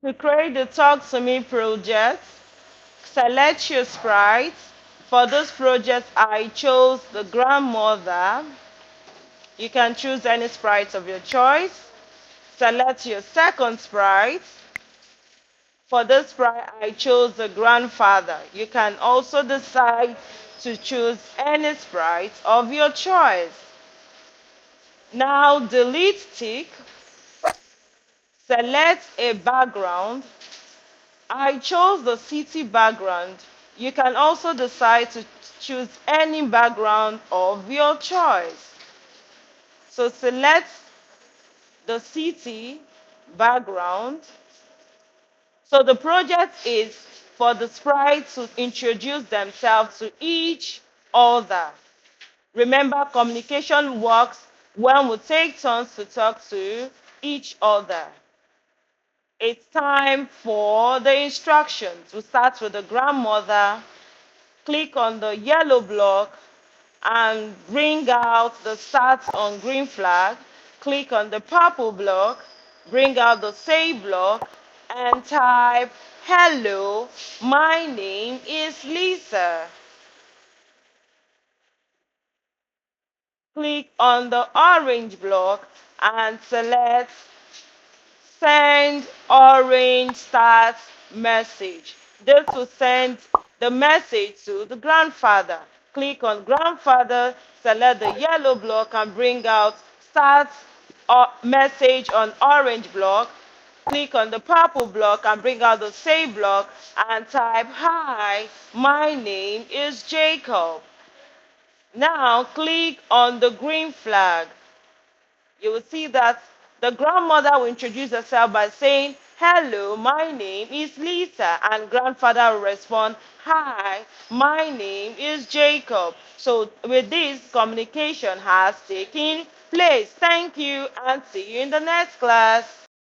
To create the Talk to Me project, select your sprites. For this project, I chose the grandmother. You can choose any sprite of your choice. Select your second sprite. For this sprite, I chose the grandfather. You can also decide to choose any sprite of your choice. Now delete tick. Select a background. I chose the city background. You can also decide to choose any background of your choice. So select the city background. So the project is for the sprites to introduce themselves to each other. Remember, communication works when we take turns to talk to each other. It's time for the instructions. We start with the grandmother. Click on the yellow block and bring out the start on green flag. Click on the purple block, bring out the save block, and type, "Hello, my name is Lisa." Click on the orange block and select Send Orange Start Message. This will send the message to the grandfather. Click on grandfather, select the yellow block and bring out Start Message on orange block. Click on the purple block and bring out the save block and type, "Hi, my name is Jacob." Now click on the green flag. You will see that the grandmother will introduce herself by saying, "Hello, my name is Lisa," and grandfather will respond, "Hi, my name is Jacob." So with this, communication has taken place. Thank you and see you in the next class.